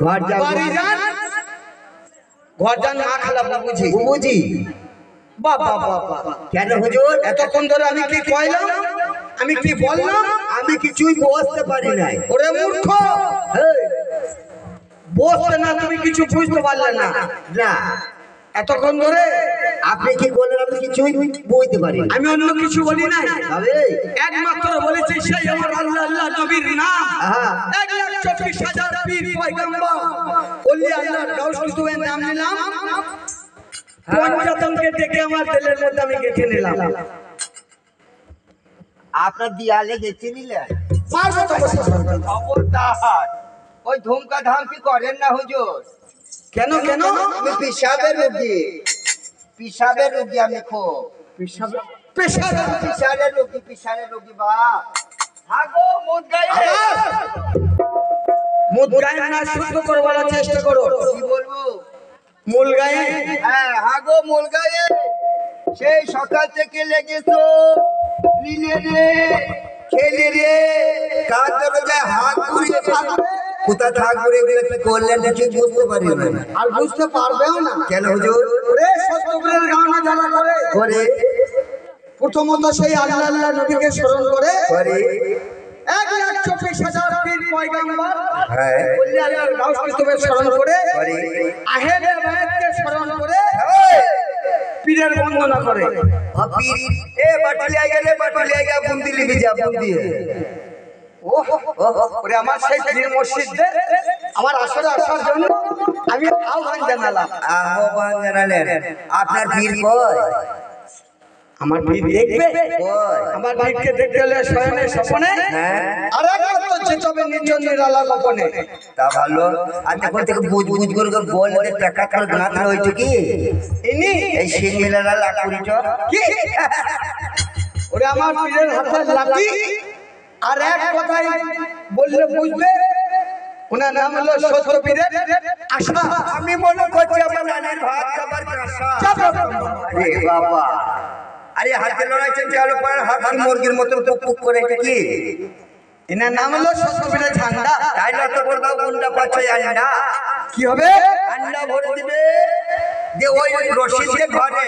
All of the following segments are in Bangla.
ঘর যান বাড়ি যান, ঘর যান, না খেলা বুঝি বুঝি। বাবা বাবা, কেন হুজুর? এতক্ষণ ধরে আমি কি কইলাম, আমি কি বললাম? আমি কিছুই বুঝতে পারি নাই। ওরে মূর্খ, বসতে না তুমি কিছু বুঝতে পারলে না? না, এতক্ষণ ধরে আপনি কি বললেন আমি কিছুই বুঝতে পারি না। আমি অন্য কিছু বলি নাই, তবে একমাত্র বলেছি সেই আমার আল্লাহ আল্লাহ নবীর নাম। আহা। 1,24,000 পীর পয়গম্বর ওলি আল্লাহর গাউস কুতুবের নাম নিলাম, পঞ্চাতনকে দেখে আমার দিলের মধ্যে আমি গেঁথে নিলাম। আপনার দিয়ালে গেছে নিলেন? মারবো তো বসে। খবরদার ওই ধুমকা ধামকি করেন না হুজুর। কেন কেন? আমি পিসাবের রোগী, পিসাবের রোগী আমি খুব। পিসারের রোগী, পিসারের রোগী বাপ। হাগো মুদ গায়ে। মুদ গায়ে না, শুদ্ধ করে বলার চেষ্টা করো। কি বলবো? মূল গায়ে। হ্যাঁ, হাগো মুদ গায়ে। সেই সকাল থেকে লেগেছো লীলে রে, খেলে রে, কার দরজায় হাত ঘুরিয়ে কোথা থাকবে এগুলো কি করলেন কিছু বুঝতে পারি না। আর বুঝতে পারবেও না। কেন হুজুর? ওরে সত্যবীরের গাওনা যারা করে, করে প্রথমত সেই আল্লাহ আল্লাহ নবীকে স্মরণ করে, করে 1,24,000 পীর পয়গম্বর হ্যাঁ ওলি আল্লাহর গাউস কুতুবের স্মরণ করে, করে আহলে বায়াতকে স্মরণ করে, পীরের বন্দনা করে। পীর এ বাটলিয়া গেলে বাটলিয়া গা বুন্দি লিবি যা বুন্দি। ওরে আমার সেই পীর মসজিদে আমার আসরে আসার জন্য আমি আহ্বান জানালাম। আহ্বান জানালেন? আপনার পীর কই? আমার পীর দেখবে, কই? আমার পীরকে দেখতে হলে শয়নে স্বপনে, হ্যাঁ আর একমাত্র যেতে হবে নির্জন নিরালা গোপনে। তা ভালো। আর তখন থেকে বুঝ বুঝ করে বললে টাকা করে গাঁথ হয়েছে কি ইনি এই সিংহিলারা লাখ করিছ কি? ওরে আমার পীরের হাতে লাঠি, আর এক কথাই বললে বুঝবে, ওনার নাম হলো সত্য পীরের আশা। আমি মনে করছি আমার নানির ভাত খাবার কাঁসা। আরে বাবা, আরে হাতে লড়াই চলছে আলো পড়ার হাত কি মুরগির মতো পুক পুক করে এটা কি? এনার নাম হলো সত্য পীরের ঝান্ডা। তাই না তো বলবো গুন্ডা পাচ্ছে আন্ডা কি হবে? আন্ডা ভরে দিবে যে ওই রশিদের ঘরে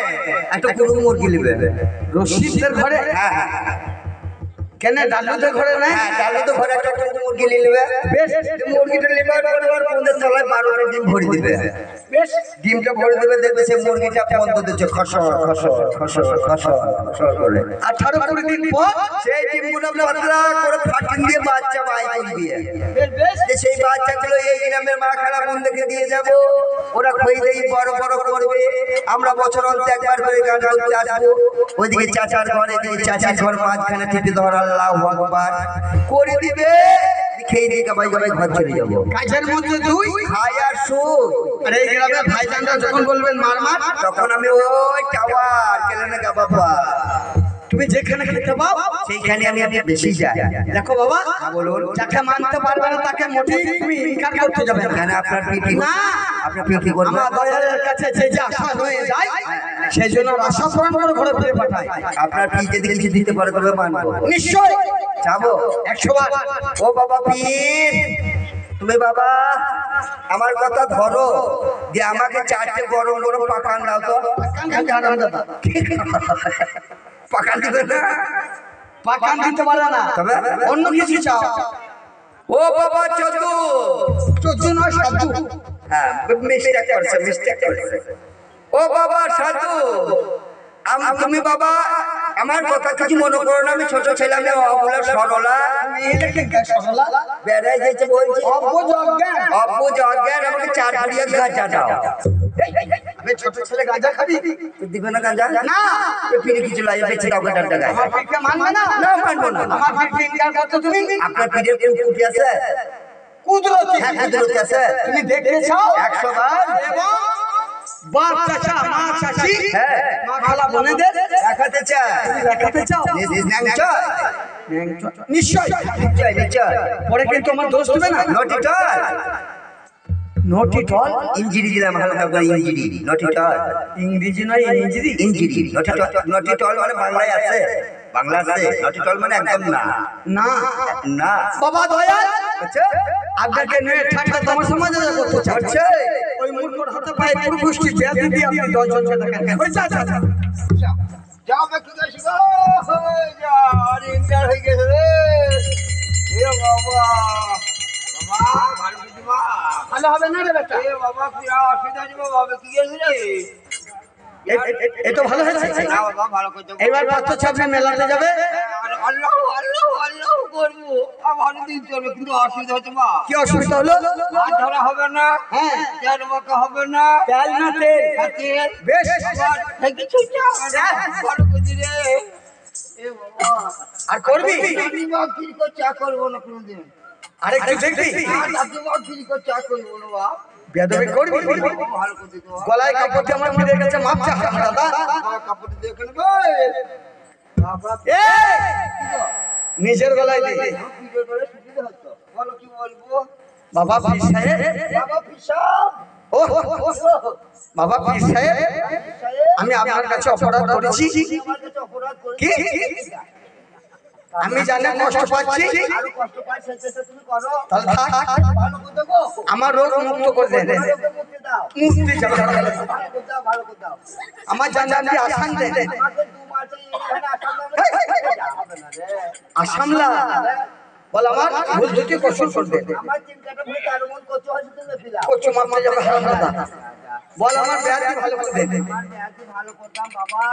একটা পুরো মুরগি নেবে। রশিদের ঘরে? হ্যাঁ কেন ডালুদের ঘরে নাই? হ্যাঁ, ডালে তো ঘরে একটা পুরো মুরগি নিয়ে নেবে। বেশ মুরগিটা নেবার পরে ওর পন্দের তলায় 12টা ডিম ভরে দিবে। বেশ, ডিমটা ভরে দেবে, দেখবে সে মুরগিটা পন্দ দিচ্ছে খসর খসর খসর খসর খসর করে। 18-20 দিন পর সেই ডিমগুলো পাতলা করে ফাটিং দিয়ে বাচ্চা বাই করবি। যে সেই বাচ্চাগুলো এই গ্রামের মা খালা বন্ধুকে দিয়ে যাব, ওরা খই দেই বড় বড় করবে। আমরা বছর অন্তে একবার করে গান করতে আসবো। ওইদিকে চাচার ঘরে দিয়ে চাচার ঘর মাঝখানে টিপে ধর আল্লাহু আকবার করে দিবে, খেয়ে দিয়ে গাবাই গাবাই ঘর চলে যাবো। কাজের মধ্যে দুই খাই আর শুই। আর এই গ্রামে ভাইজানরা যখন বলবেন মার মার, তখন আমি ওই টাওয়ার গেলে না গা বাবা, তুমি যেখানে খেতে পাও সেইখানে আমি বেশি যাই। দেখো বাবা, বলুন। যাকে মানতে পারবে না তাকে মোটেই তুমি ইনকার করতে যাবে না। কেন আপনার পিঠি না, আপনার পিঠি করবে? আমার দয়ালের কাছে যে যে আশা হয়ে যায় সেই জন্য আশা পূরণ করে ঘরে ফিরে পাঠায়। আপনার পীর যদি কিছু দিতে পারে তবে মানবো। নিশ্চয় যাবো 100 বার। ও বাবা পীর, তুমি বাবা আমার কথা ধরো, যে আমাকে 4টে গরম গরম পাকান দাও তো। পাকান দিবে না? পাকান দিতে পারে না, তবে অন্য কিছু চাও। ও বাবা চতু, চোদ্দ নয় সাধু। হ্যাঁ মিস্টেক করছে, মিস্টেক করছে। ও বাবা সাধু, তুমি বাবা আমার কথা কিছু মনে করো না, আমি ছোট ছেলে, আমি অবলা সরলা বেড়াই যেতে বলছি। অব্বুজ অজ্ঞান, আমাকে 4 ফুড়িয়া গাঁজা দাও। আমি ছোট ছেলে গাঁজা খাবি? দিবে না গাঁজা? না, ফিরে কিছু লাগে বেঁচে দাও গাঁজাটা গায়ে। আমার পীরকে মানবে না? না মানবো না। আমার পীরকে ইনকার করতে তুমি? আপনার পীরের কুকুটি আছে? কুদরতি। হ্যাঁ কুদরতি আছে। তুমি দেখতে চাও 100 বার। এবং বাপ চাচা মা চাচি হ্যাঁ মা খালা বোনেদের দেখাতে চাই। দেখাতে চাও? নিশ্চয় নিশ্চয়। নিশ্চয় নিশ্চয়। পরে কিন্তু আমার দোষ দেবে না? নটি টল, নটি টল ইঞ্জিরি দিলাম হালকা করে, ইঞ্জিরি নটি টল, ইংরেজি নয় ইংরেজি। ইঞ্জিরি নটি টল। নটি টল মানে বাংলায় আছে। বাংলাতে নটিটল মানে একদম না না না বাবা দয়াল আচ্ছা আপনাকে নিয়ে ঠান্ডা তোমার সমাজে করতে চাচ্ছে ওই মূর্খর হাতে পায়ে পুরো গোষ্ঠী ব্যাধি দিয়ে আপনি 10 জনকে দেখেন ওই যা যা যা যাও একটু যাই গো যা আরে ইন্টার হয়ে গেছে রে এ বাবা বাবা ভালো কিছু বা ভালো হবে না রে বেটা এ বাবা কি অসুবিধা আছে বাবা কি গেছে রে এই তো ভালো হয়েছে না বাবা ভালো করতে এবার কত ছাপে মেলাতে যাবে আল্লাহ আল্লাহ আল্লাহ করবো আমার দিন চলবে কিন্তু অসুবিধা হচ্ছে মা কি অসুবিধা হলো হাত ধরা হবে না হ্যাঁ তেল মাখা হবে না তেল না তেল তেল বেশ আবার থেকে ছুটে ভালো করছি রে এ বাবা আর করবি আমি বাপ কি করে চা করবো না কোনোদিন আরেকটু দেখবি আপনি বাপ কি করে চা করবো না বাপ বেদবি করবি ভালো করছি তো গলায় কাপড় আমার ফিরে গেছে মাপ চা দাদা কাপড় দেখে নেবে বাবা এই নিজের গলায় দে ভিডিও করে সুবিধা হতো বলো কি বলবো বাবা পীর সাহেব বাবা পিসাব ও বাবা পীর সাহেব আমি আপনার কাছে অপরাধ করেছি আমার কাছে অপরাধ করে কি আমি জানি কষ্ট পাচ্ছি আরো কষ্ট পাই সেটা তুমি করো তাহলে থাক ভালো করে দেবো আমার রোগ মুক্ত করে দে মুক্তি দাও মুক্তি চাই ভালো করে দাও ভালো করে দাও আমার জানি আসান দে আমাকে 2 মাসে এখানে আসাম হবে না রে আসামলা বল আমার ভুল দুটি কসুর করবে আমার চিন্তাটা ভুলে তার মন কত হচ্ছে তুমি ফিলা কচু মারতে যাবে হারামজাদা বল আমার ব্যাধি ভালো করে দে আমার ব্যাধি ভালো করতাম বাবা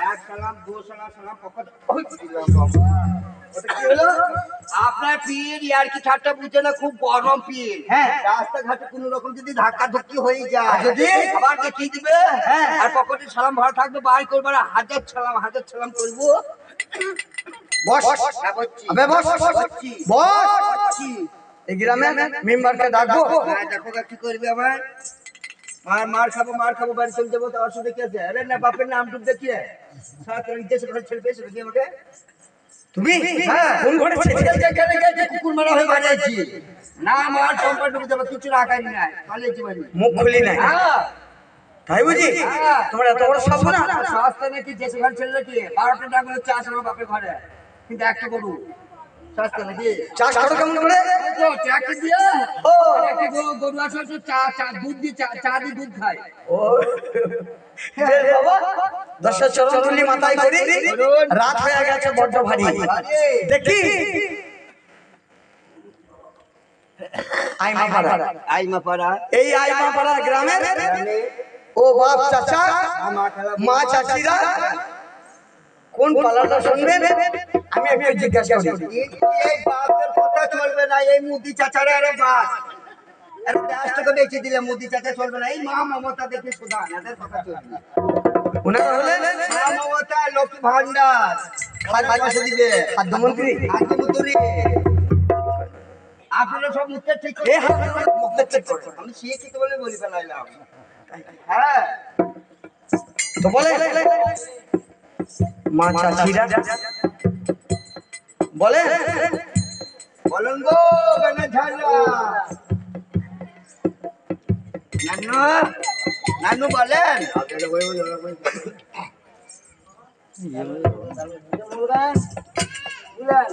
এক সালাম 2 সালাম সালাম পকেট ওই দিলাম বাবা ওটা কি হলো আপনার পীর ইয়ার কি ঠাট্টা বুঝে না খুব গরম পীর হ্যাঁ। রাস্তাঘাটে কোনো রকম যদি ধাক্কা ধুক্কি হয়ে যায় আর যদি? আবার দেখিয়ে দিবে হ্যাঁ। আর পকেটে সালাম ভরা থাকবে বাইর করবে আর হাজার সালাম করবো বস হ্যাঁ, বসছি। আবে বস বসছি। বস বসছি। এই গ্রামে মেম্বারকে ডাকবো হ্যাঁ, দেখো কি করবে আমার মার খাবো বাড়ি চলে যাবো তো অসুবিধা কি আছে আরে না বাপের নাম টুক দেখিয়ে সাথে নির্দেশ করে ছেড়ে পেয়েছে নাকি আমাকে তুমি হ্যাঁ। কোন ঘরে ছেলে গেলে কুকুর মারা হয়ে বাড়িয়েছি না আমার সম্পর্ক ডুবে যাবে কিছু রাখাই নাই পালিয়েছি বাড়ি মুখ খুলি নাই হ্যাঁ তাই বুঝি হ্যাঁ। তোমার এত বড় সব না সস্তা নাকি দেশে ঘর ছেলে নাকি 12টা টাকা করে চাষ আমার বাপের ঘরে কিন্তু একটা গরু সস্তা নাকি চাষ করো কেমন করে এই তো ট্যাক্স দিয়ে ও একটা গরু আছে তো চা দুধ দিয়ে চা দিয়ে দুধ খায় ও বেশ বাবা দশের চরণ তুলি মাথায় করি রাত হয়ে গেছে বড্ড ভারী দেখি আইমা পাড়া এই আইমা পাড়া গ্রামের ও বাপ চাচা মা চাচিরা কোন পালাটা শুনবেন আমি একটু জিজ্ঞাসা করি এই বাপের কথা চলবে না এই মুদি চাচারা আরে বাস আরে 10 টাকা বেচে দিলে মুদি চাচা চলবে না এই মা মমতা দেখে সুধা এদের কথা চলবে না ওনারা হলেন মা মমতা লক্ষ্মী ভান্ডার খাদ্য দিবে খাদ্যমন্ত্রী খাদ্যমন্ত্রী আপনারা সব মুখে ঠিক করে এ হাত মুখে চেক করে আমি শিক্ষিত বলে বলি ফেলাইলাম হ্যাঁ তো বলে মা চাচিরা বলে বলুন গো গানা ঝালা নানু বলেন বলেন